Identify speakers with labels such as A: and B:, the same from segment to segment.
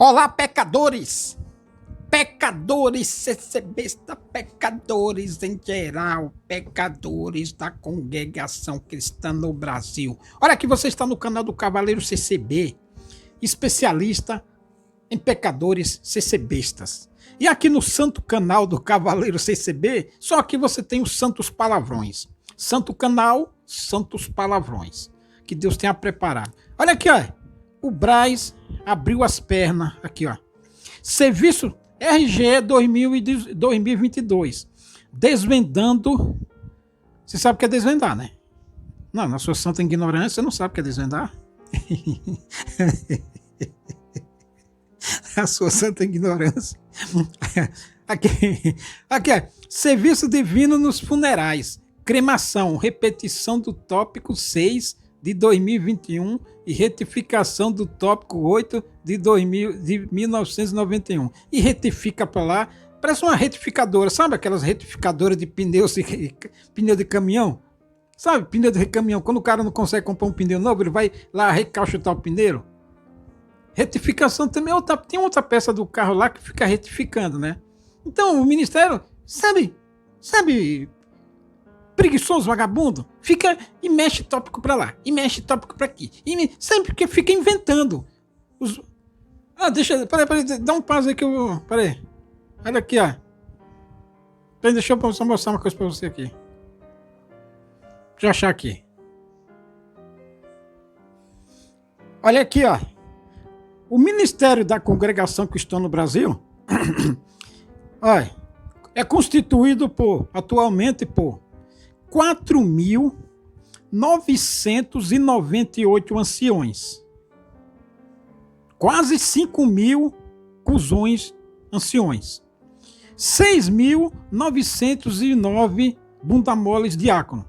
A: Olá, pecadores! Pecadores, CCBista, pecadores em geral, pecadores da congregação cristã no Brasil. Olha aqui, você está no canal do Cavaleiro CCB, especialista em pecadores CCBistas. E aqui no santo canal do Cavaleiro CCB, só aqui você tem os santos palavrões. Santo canal, santos palavrões, que Deus tenha preparado. Olha aqui, ó, o Braz abriu as pernas, aqui, ó. Serviço RGE 2022. Desvendando. Você sabe o que é desvendar, né? Não, na sua santa ignorância, você não sabe o que é desvendar. A sua santa ignorância. Aqui é Serviço Divino nos Funerais. Cremação, repetição do tópico 6 de 2021 e retificação do tópico 8 de 1991. E retifica para lá, parece uma retificadora, sabe aquelas retificadoras de pneus, pneu de caminhão? Sabe, pneu de caminhão, quando o cara não consegue comprar um pneu novo, ele vai lá recalchutar o pneu. Retificação também, tem outra peça do carro lá que fica retificando, né? Então, o Ministério, sabe, preguiçoso, vagabundo, fica e mexe tópico pra lá, e mexe tópico pra aqui, sempre que fica inventando. Peraí, dá um pause aí que eu... Peraí, olha aqui, ó. Peraí, deixa eu só mostrar uma coisa pra você aqui. Deixa eu achar aqui. Olha aqui, ó. O Ministério da Congregação Cristã no Brasil, olha, é constituído atualmente por 4.998 anciões. Quase 5.000 cuzões anciões. 6.909 bundamoles diácono.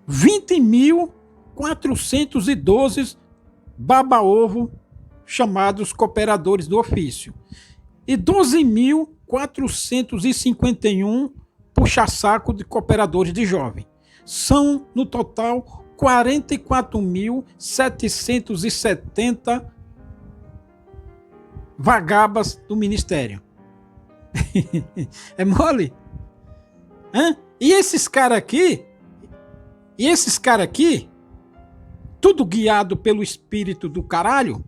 A: 20.412 baba-ovo chamados cooperadores do ofício. E 12.451 puxa-saco de cooperadores de jovem. São, no total, 44.770 vagabas do ministério. É mole? Hã? E esses caras aqui, tudo guiado pelo espírito do caralho,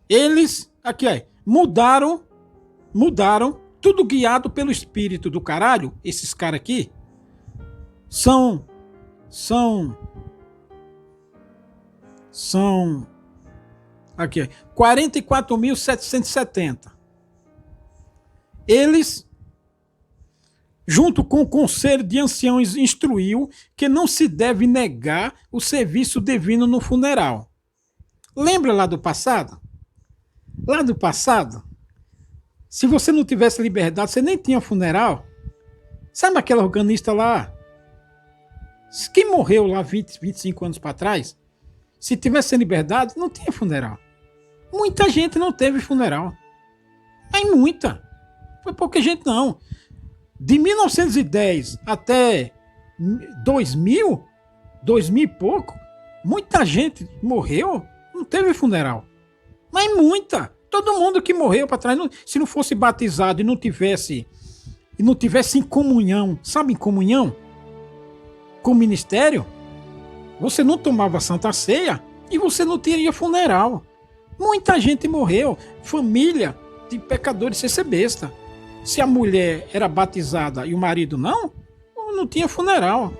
A: eles, aqui, ó, mudaram, tudo guiado pelo espírito do caralho. Esses caras aqui são aqui, 44.770. Eles, junto com o Conselho de Anciãos, instruiu que não se deve negar o serviço divino no funeral. Lembra lá do passado? Lá do passado, se você não tivesse liberdade, você nem tinha funeral. Sabe aquela organista lá? Quem morreu lá 25 anos para trás, se tivesse liberdade, não tinha funeral. Muita gente não teve funeral. Mas muita. Foi pouca gente não. De 1910 até 2000 e pouco, muita gente morreu, não teve funeral. Mas muita. Todo mundo que morreu para trás, se não fosse batizado e não tivesse em comunhão, sabe, em comunhão com o ministério, você não tomava Santa Ceia e você não teria funeral. Muita gente morreu, família de pecadores CCBista. Se a mulher era batizada e o marido não tinha funeral.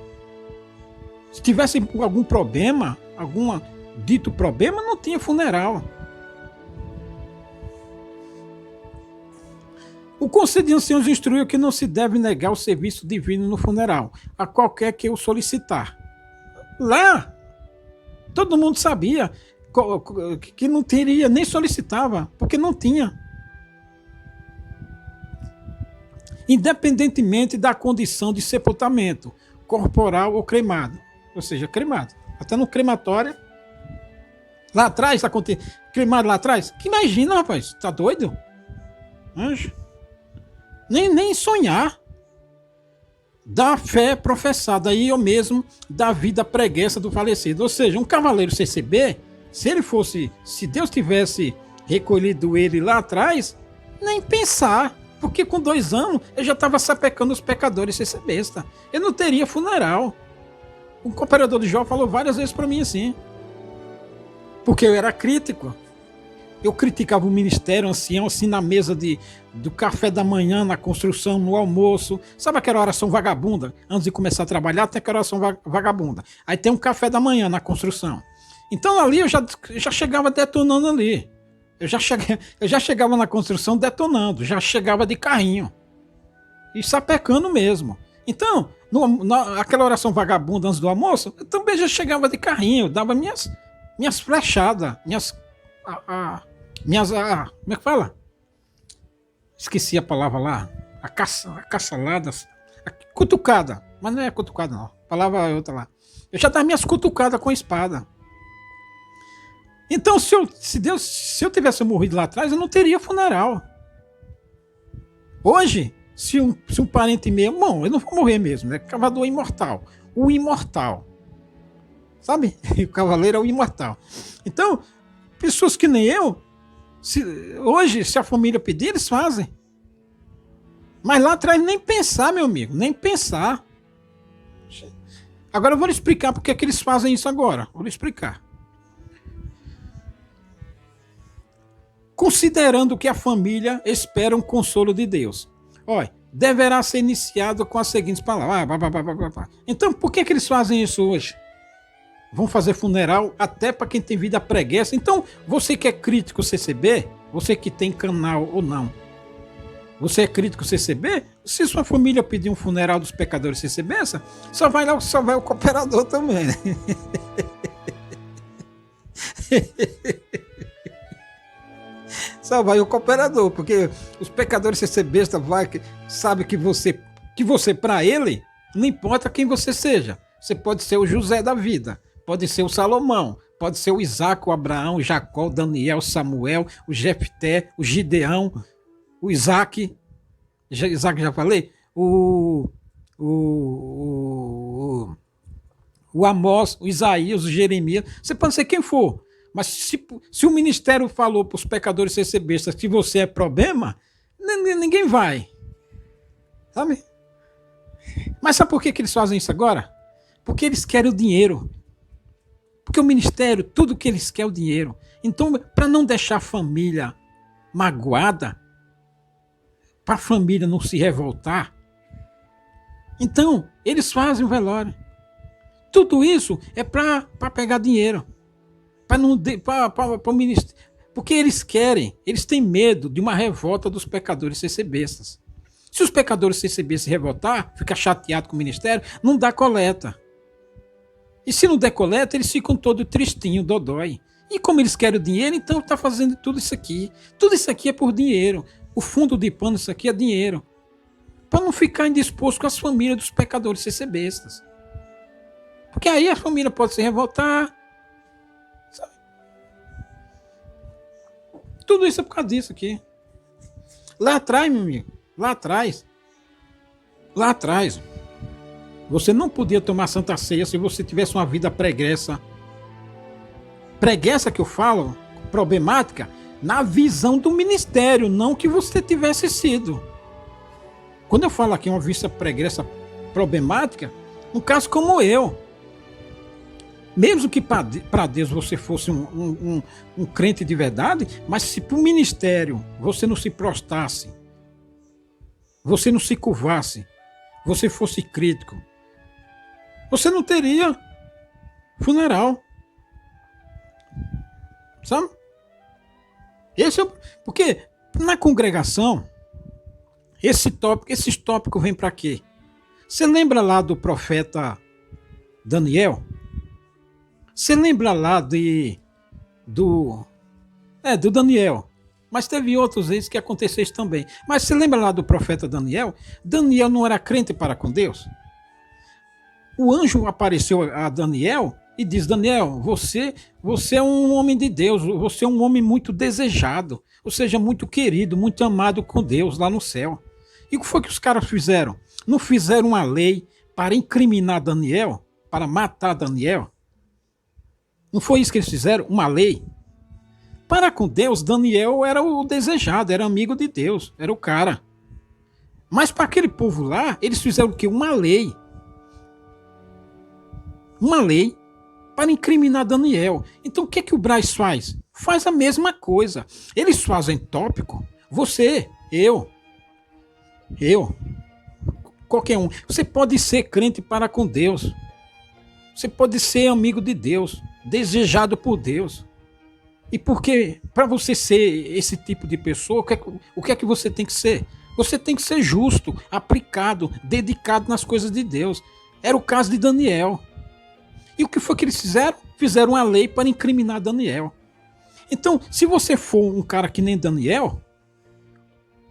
A: Se tivesse algum problema, algum dito problema, não tinha funeral. O Conselho de Anciãos instruiu que não se deve negar o serviço divino no funeral a qualquer que o solicitar. Lá, todo mundo sabia que não teria, nem solicitava, porque não tinha. Independentemente da condição de sepultamento, corporal ou cremado. Ou seja, cremado. Até no crematório, lá atrás, cremado lá atrás. Que imagina, rapaz, tá doido? Anjo. Nem sonhar. Da fé professada, aí eu mesmo, da vida preguiça do falecido. Ou seja, um cavaleiro CCB Se Deus tivesse recolhido ele lá atrás, nem pensar. Porque com 2 anos eu já estava sapecando os pecadores sem ser besta. Eu não teria funeral. O cooperador de Jó falou várias vezes para mim assim. Porque eu era crítico. Eu criticava o ministério ancião, assim, na mesa do café da manhã, na construção, no almoço. Sabe aquela oração vagabunda? Antes de começar a trabalhar, tem aquela oração vagabunda. Aí tem um café da manhã na construção. Então ali eu já chegava detonando ali. Eu já chegava na construção detonando, já chegava de carrinho. E sapecando mesmo. Então, aquela oração vagabunda antes do almoço, eu também já chegava de carrinho, dava minhas flechadas, como é que fala? Esqueci a palavra lá. A caçalada. A cutucada. Mas não é cutucada, não. A palavra é outra lá. Eu já dava minhas cutucadas com a espada. Então, se eu tivesse morrido lá atrás, eu não teria funeral. Hoje, se um parente meu... Bom, eu não vou morrer mesmo, né? Cavador imortal. O imortal. Sabe? O cavaleiro é o imortal. Então, pessoas que nem eu, hoje, se a família pedir, eles fazem. Mas lá atrás, nem pensar, meu amigo. Nem pensar. Agora eu vou lhe explicar porque é que eles fazem isso agora. Vou lhe explicar. Considerando que a família espera um consolo de Deus. Olha, deverá ser iniciado com as seguintes palavras. Então, por que eles fazem isso hoje? Vão fazer funeral até para quem tem vida preguiça. Então, você que é crítico CCB, você que tem canal ou não, você é crítico CCB? Se sua família pedir um funeral dos pecadores CCB, só vai o cooperador também, né? Só vai o cooperador, porque os pecadores CCB sabe que você para ele, não importa quem você seja. Você pode ser o José da vida, pode ser o Salomão, pode ser o Isaac, o Abraão, o Jacó, o Daniel, o Samuel, o Jefté, o Gideão, o Isaac já falei, o Amós, o Isaías, o Jeremias, você pode ser quem for, mas se o ministério falou para os pecadores CCBistas que você é problema, ninguém vai, sabe? Mas sabe por que eles fazem isso agora? Porque eles querem o dinheiro. Porque o ministério, tudo que eles querem é o dinheiro. Então, para não deixar a família magoada, para a família não se revoltar, então, eles fazem o velório. Tudo isso é para pegar dinheiro. Para o ministério. Porque eles têm medo de uma revolta dos pecadores CCBistas. Se os pecadores CCB se revoltar, ficar chateado com o ministério, não dá coleta. E se não der coleta, eles ficam todo tristinho, dodói. E como eles querem o dinheiro, então está fazendo tudo isso aqui. Tudo isso aqui é por dinheiro. O fundo de pano, isso aqui é dinheiro. Para não ficar indisposto com as famílias dos pecadores CCBistas. Porque aí a família pode se revoltar. Sabe? Tudo isso é por causa disso aqui. Lá atrás, meu amigo, lá atrás, você não podia tomar Santa Ceia se você tivesse uma vida pregressa. Preguiça que eu falo, problemática, na visão do ministério, não que você tivesse sido. Quando eu falo aqui uma vista pregressa problemática, um caso como eu, mesmo que para Deus você fosse um crente de verdade, mas se para o ministério você não se prostrasse, você não se curvasse, você fosse crítico, você não teria funeral. Sabe? Porque na congregação, esses tópicos vêm para quê? Você lembra lá do profeta Daniel? Você lembra lá do Daniel? Mas teve outros vezes que aconteceu isso também. Mas você lembra lá do profeta Daniel? Daniel não era crente para com Deus? O anjo apareceu a Daniel e diz: Daniel, você é um homem de Deus, você é um homem muito desejado, ou seja, muito querido, muito amado com Deus lá no céu. E o que foi que os caras fizeram? Não fizeram uma lei para incriminar Daniel, para matar Daniel? Não foi isso que eles fizeram? Uma lei? Para com Deus, Daniel era o desejado, era amigo de Deus, era o cara. Mas para aquele povo lá, eles fizeram o quê? Uma lei. Uma lei para incriminar Daniel. Então o que é que o Braz faz? Faz a mesma coisa. Eles fazem tópico. Você, eu, qualquer um. Você pode ser crente para com Deus. Você pode ser amigo de Deus, desejado por Deus. E porque, para você ser esse tipo de pessoa, o que é que você tem que ser? Você tem que ser justo, aplicado, dedicado nas coisas de Deus. Era o caso de Daniel. E o que foi que eles fizeram? Fizeram uma lei para incriminar Daniel. Então, se você for um cara que nem Daniel,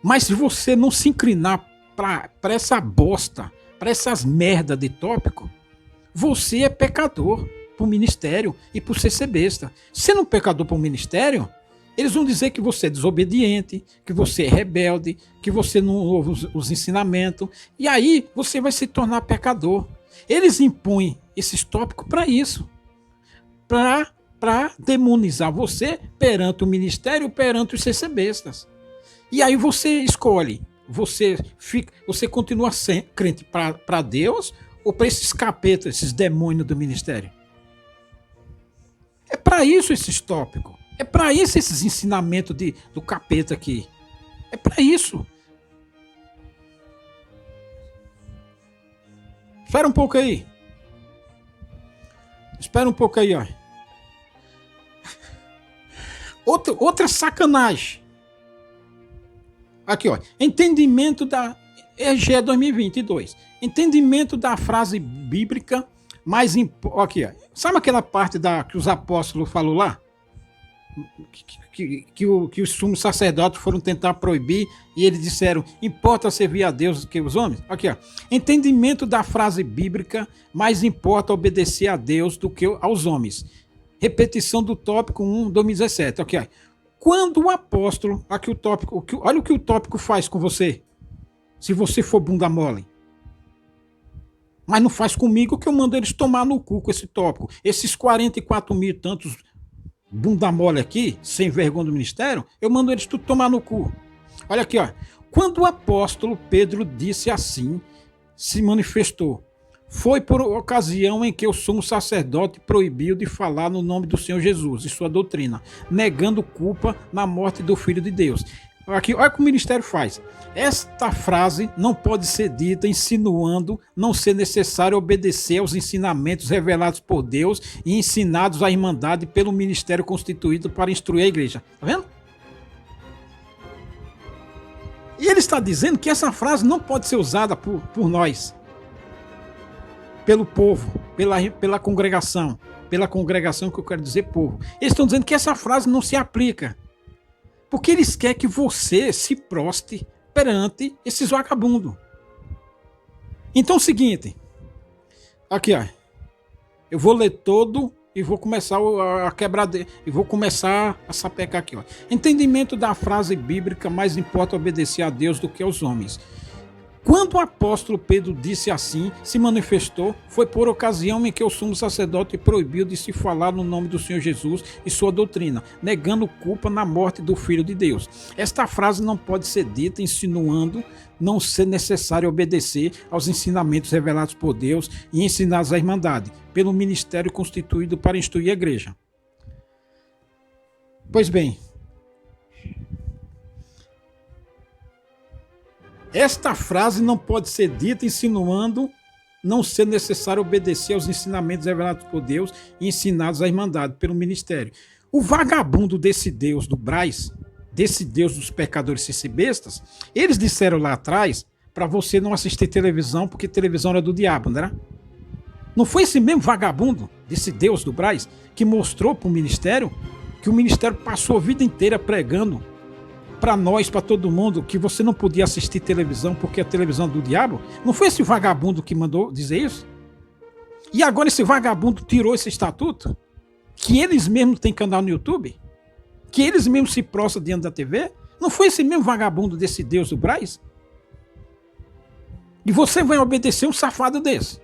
A: mas se você não se inclinar para essa bosta, para essas merda de tópico, você é pecador para o ministério e por ser besta. Sendo um pecador para o ministério, eles vão dizer que você é desobediente, que você é rebelde, que você não ouve os ensinamentos, e aí você vai se tornar pecador. Eles impõem esses tópicos para isso, para demonizar você perante o ministério, perante os CCBistas. E aí você escolhe, você continua sendo crente para Deus ou para esses capetas, esses demônios do ministério? É para isso esses tópicos. É para isso esses ensinamentos do capeta aqui. É para isso. Espera um pouco aí. Espera um pouco aí, ó. Outra sacanagem. Aqui, ó. Entendimento da EG 2022. Entendimento da frase bíblica mais aqui, ó. Sabe aquela parte que os apóstolos falou lá? Que os sumos sacerdotes foram tentar proibir e eles disseram: importa servir a Deus do que os homens? Aqui, ó. Entendimento da frase bíblica, mais importa obedecer a Deus do que aos homens. Repetição do tópico 1, 2017. Aqui, ó. Quando o apóstolo, aqui o tópico, olha o que o tópico faz com você, se você for bunda mole. Mas não faz comigo, que eu mando eles tomar no cu com esse tópico. Esses 44 mil e tantos bunda mole aqui, sem vergonha do ministério, eu mando eles tudo tomar no cu. Olha aqui, ó. Quando o apóstolo Pedro disse assim, se manifestou, foi por ocasião em que o sumo sacerdote proibiu de falar no nome do Senhor Jesus e sua doutrina, negando culpa na morte do Filho de Deus. Aqui, olha o que o ministério faz. Esta frase não pode ser dita insinuando não ser necessário obedecer aos ensinamentos revelados por Deus e ensinados à Irmandade pelo ministério constituído para instruir a igreja. Tá vendo? E ele está dizendo que essa frase não pode ser usada por nós, pelo povo, pela congregação que eu quero dizer povo. Eles estão dizendo que essa frase não se aplica, porque eles querem que você se prostre perante esses vagabundos. Então é o seguinte, aqui, ó, eu vou ler todo e vou começar a quebrar, e vou começar a sapecar aqui, ó. Entendimento da frase bíblica, mais importa obedecer a Deus do que aos homens. Quando o apóstolo Pedro disse assim, se manifestou, foi por ocasião em que o sumo sacerdote proibiu de se falar no nome do Senhor Jesus e sua doutrina, negando culpa na morte do Filho de Deus. Esta frase não pode ser dita insinuando não ser necessário obedecer aos ensinamentos revelados por Deus e ensinados à Irmandade, pelo ministério constituído para instruir a igreja. Pois bem, esta frase não pode ser dita insinuando não ser necessário obedecer aos ensinamentos revelados por Deus e ensinados à Irmandade pelo ministério. O vagabundo desse Deus do Braz, desse Deus dos pecadores CCBistas, eles disseram lá atrás para você não assistir televisão porque televisão era do diabo, não era? Não foi esse mesmo vagabundo desse Deus do Braz que mostrou para o ministério que o ministério passou a vida inteira pregando para nós, para todo mundo, que você não podia assistir televisão porque a televisão é do diabo? Não foi esse vagabundo que mandou dizer isso? E agora esse vagabundo tirou esse estatuto? Que eles mesmos têm canal no YouTube? Que eles mesmos se prostram diante da TV? Não foi esse mesmo vagabundo desse Deus do Braz? E você vai obedecer um safado desse?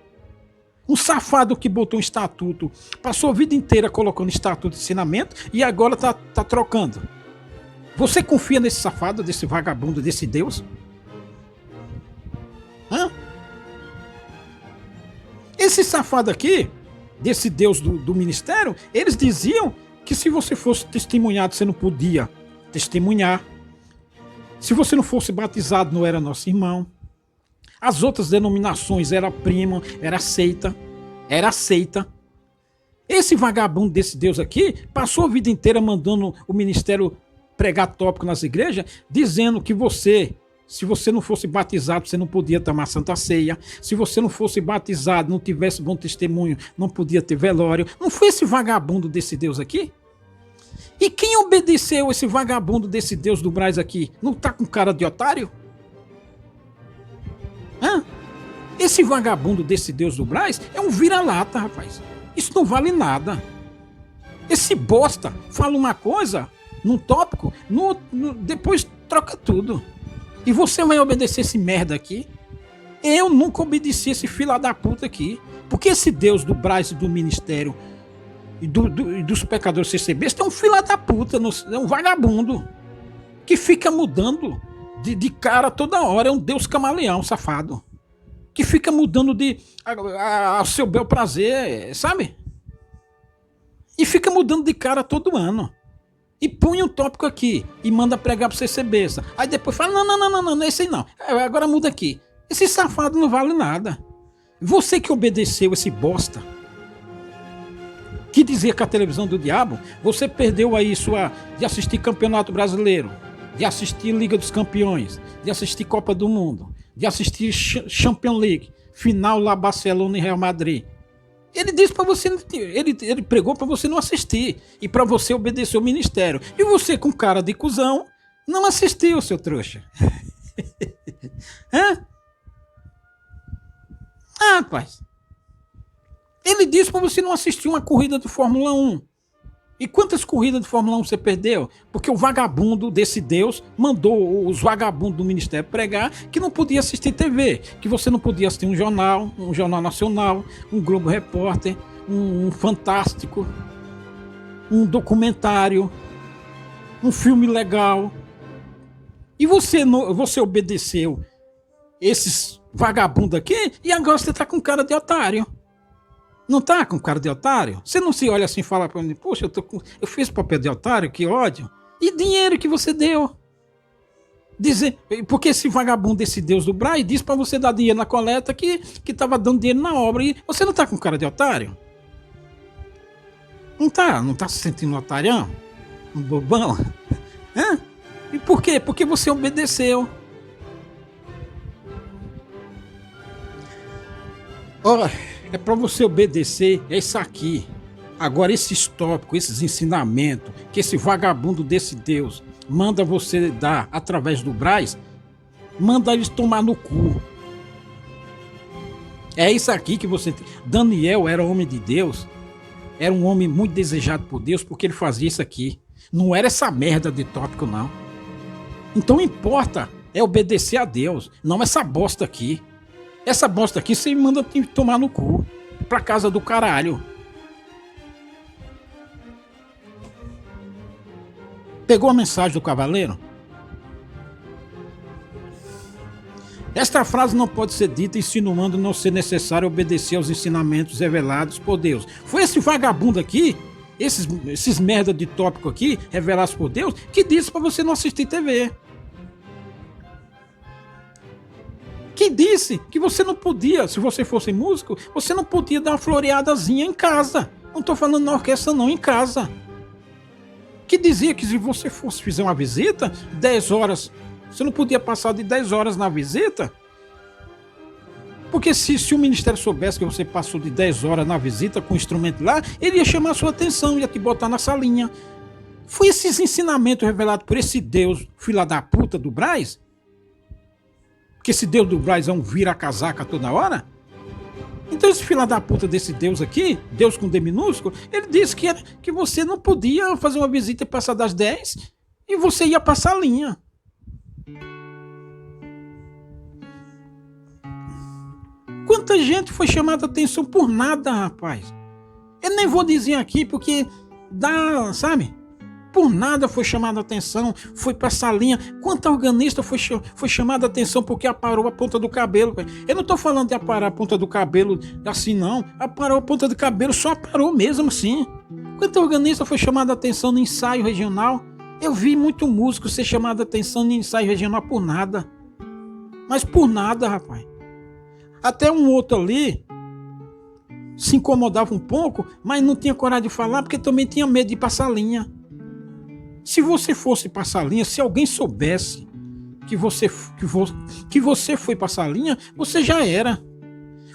A: Um safado que botou um estatuto, passou a vida inteira colocando estatuto de ensinamento e agora tá trocando. Você confia nesse safado, desse vagabundo, desse Deus? Hã? Esse safado aqui, desse Deus do ministério, eles diziam que se você fosse testemunhado, você não podia testemunhar. Se você não fosse batizado, não era nosso irmão. As outras denominações era primo, era seita. Era seita. Esse vagabundo desse Deus aqui passou a vida inteira mandando o ministério pregar tópico nas igrejas, dizendo que se você não fosse batizado, você não podia tomar Santa Ceia. Se você não fosse batizado, não tivesse bom testemunho, não podia ter velório. Não foi esse vagabundo desse Deus aqui? E quem obedeceu esse vagabundo desse Deus do Braz aqui? Não tá com cara de otário? Hã? Esse vagabundo desse Deus do Braz é um vira-lata, rapaz. Isso não vale nada. Esse bosta fala uma coisa num tópico, depois troca tudo. E você vai obedecer esse merda aqui? Eu nunca obedeci esse fila da puta aqui. Porque esse Deus do Braz e do ministério e dos pecadores CCB é um fila da puta, é um vagabundo que fica mudando de cara toda hora. É um Deus camaleão, safado. Que fica mudando ao seu bel prazer, sabe? E fica mudando de cara todo ano. E põe um tópico aqui e manda pregar pro CCB. Aí depois fala, não, esse aí não. Agora muda aqui. Esse safado não vale nada. Você que obedeceu esse bosta, que dizia que a televisão do diabo, você perdeu aí de assistir Campeonato Brasileiro, de assistir Liga dos Campeões, de assistir Copa do Mundo, de assistir Champions League, final lá Barcelona e Real Madrid. Ele disse para você, ele pregou para você não assistir e para você obedecer o ministério. E você, com cara de cuzão, não assistiu, seu trouxa. Hã? Ah, rapaz. Ele disse para você não assistir uma corrida de Fórmula 1. E quantas corridas de Fórmula 1 você perdeu? Porque o vagabundo desse Deus mandou os vagabundos do ministério pregar que não podia assistir TV, que você não podia assistir um jornal nacional, um Globo Repórter, um Fantástico, um documentário, um filme legal. E você obedeceu esses vagabundos aqui e agora você tá com cara de otário. Não tá com cara de otário? Você não se olha assim e fala pra mim, poxa, eu fiz papel de otário, que ódio. E dinheiro que você deu? Porque esse vagabundo desse Deus do Braz disse pra você dar dinheiro na coleta que tava dando dinheiro na obra. E você não tá com cara de otário? Não tá se sentindo um otarião? Um bobão? Hã? E por quê? Porque você obedeceu. Ora, é para você obedecer, é isso aqui. Agora, esses tópicos, esses ensinamentos, que esse vagabundo desse Deus manda você dar através do Braz, manda eles tomar no cu. É isso aqui que você... Daniel era homem de Deus, era um homem muito desejado por Deus, porque ele fazia isso aqui. Não era essa merda de tópico, não. Então, importa é obedecer a Deus, não essa bosta aqui. Essa bosta aqui você manda tomar no cu. Pra casa do caralho. Pegou a mensagem do cavaleiro? Esta frase não pode ser dita insinuando não ser necessário obedecer aos ensinamentos revelados por Deus. Foi esse vagabundo aqui, esses merda de tópico aqui, revelados por Deus, que disse pra você não assistir TV. Que disse que você não podia, se você fosse músico, você não podia dar uma floreadazinha em casa. Não tô falando na orquestra não, em casa. Que dizia que se você fosse fazer uma visita, 10 horas, você não podia passar de 10 horas na visita. Porque se o ministério soubesse que você passou de 10 horas na visita com o instrumento lá, ele ia chamar a sua atenção, ia te botar na salinha. Foi esses ensinamentos revelados por esse Deus, filha da puta do Braz, que esse Deus do Braz é um vira-casaca toda hora? Então esse filho da puta desse Deus aqui, Deus com D minúsculo, ele disse que você não podia fazer uma visita e passar das 10 e você ia passar a linha. Quanta gente foi chamada a atenção por nada, rapaz. Eu nem vou dizer aqui porque dá, sabe? Por nada foi chamada a atenção, foi pra salinha. Quanta organista foi chamada a atenção porque aparou a ponta do cabelo. Eu não tô falando de aparar a ponta do cabelo assim, não. Aparou a ponta do cabelo, só aparou mesmo assim. Quanta organista foi chamada a atenção no ensaio regional? Eu vi muito músico ser chamado a atenção no ensaio regional por nada. Mas por nada, rapaz. Até um outro ali se incomodava um pouco, mas não tinha coragem de falar porque também tinha medo de passar linha. Se você fosse passar linha, se alguém soubesse que você foi passar linha, você já era.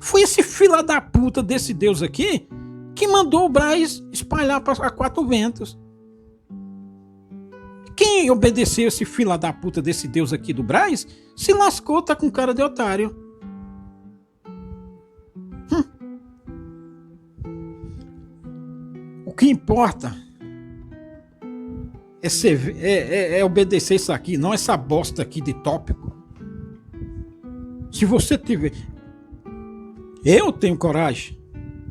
A: Foi esse fila da puta desse Deus aqui que mandou o Braz espalhar a quatro ventos. Quem obedeceu esse fila da puta desse Deus aqui do Braz se lascou, tá com cara de otário. O que importa é obedecer isso aqui, não essa bosta aqui de tópico. Se você tiver... Eu tenho coragem.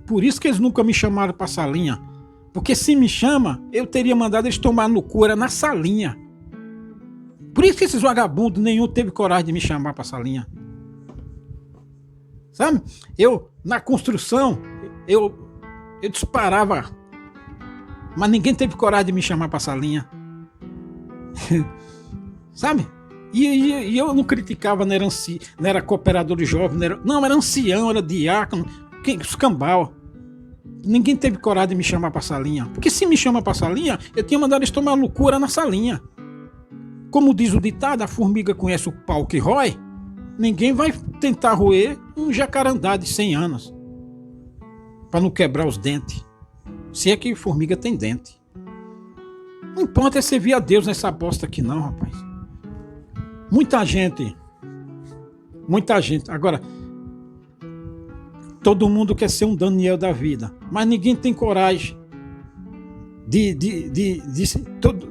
A: Por isso que eles nunca me chamaram pra salinha. Porque se me chama, eu teria mandado eles tomar no cu, era na salinha. Por isso que esses vagabundos nenhum teve coragem de me chamar pra salinha. Sabe? Eu, na construção, eu disparava, mas ninguém teve coragem de me chamar pra salinha. Sabe? E eu não criticava, não era cooperador de jovem, não, era ancião, era diácono, escambau. Ninguém teve coragem de me chamar pra salinha. Porque se me chama pra salinha, eu tinha mandado eles tomar loucura na salinha. Como diz o ditado, a formiga conhece o pau que rói. Ninguém vai tentar roer um jacarandá de 100 anos pra não quebrar os dentes. Se é que formiga tem dente. Não importa é servir a Deus nessa bosta aqui não, rapaz. Muita gente. Agora, todo mundo quer ser um Daniel da vida, mas ninguém tem coragem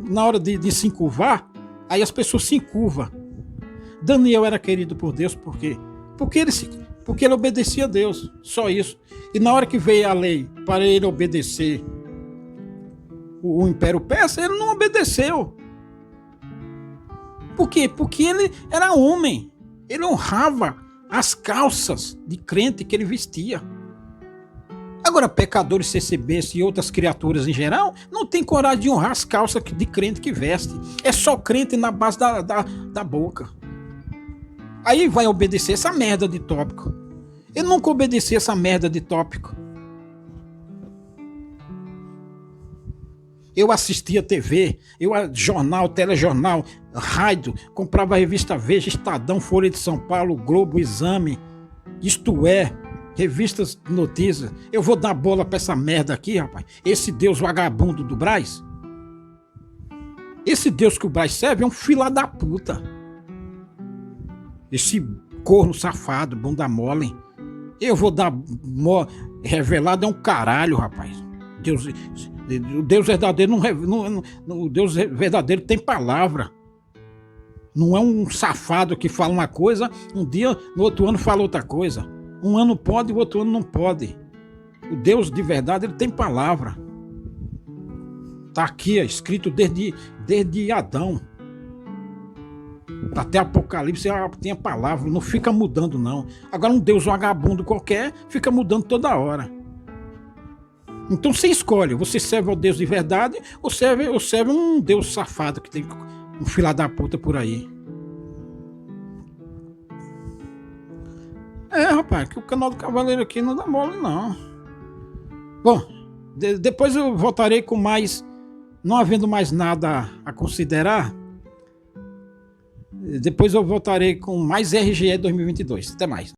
A: na hora de se encurvar, aí as pessoas se encurvam. Daniel era querido por Deus por quê? Porque ele obedecia a Deus, só isso. E na hora que veio a lei para ele obedecer o Império Persa, ele não obedeceu. Por quê? Porque ele era homem, ele honrava as calças de crente que ele vestia. Agora, pecadores, CCBs e outras criaturas em geral não tem coragem de honrar as calças de crente que veste. É só crente na base da boca. Aí vai obedecer essa merda de tópico. Eu nunca obedeci essa merda de tópico. Eu assistia TV, jornal, telejornal, rádio, comprava a revista Veja, Estadão, Folha de São Paulo, Globo, Exame, Isto É, revistas de notícias. Eu vou dar bola pra essa merda aqui, rapaz. Esse Deus vagabundo do Braz. Esse Deus que o Braz serve é um filho da puta. Esse corno safado, bunda mole. Eu vou dar revelado é um caralho, rapaz. O Deus verdadeiro o Deus verdadeiro tem palavra. Não é um safado que fala uma coisa, um dia, no outro ano fala outra coisa. Um ano pode, o outro ano não pode. O Deus de verdade, ele tem palavra. Tá aqui, escrito desde Adão. Até Apocalipse tem a palavra, não fica mudando não. Agora um Deus vagabundo qualquer fica mudando toda hora. Então você escolhe, você serve ao Deus de verdade ou serve um Deus safado que tem um filho da puta por aí. Rapaz, que o canal do Cavaleiro aqui não dá mole não. Bom, depois eu voltarei com mais, não havendo mais nada a considerar, depois eu voltarei com mais RGE 2022. Até mais.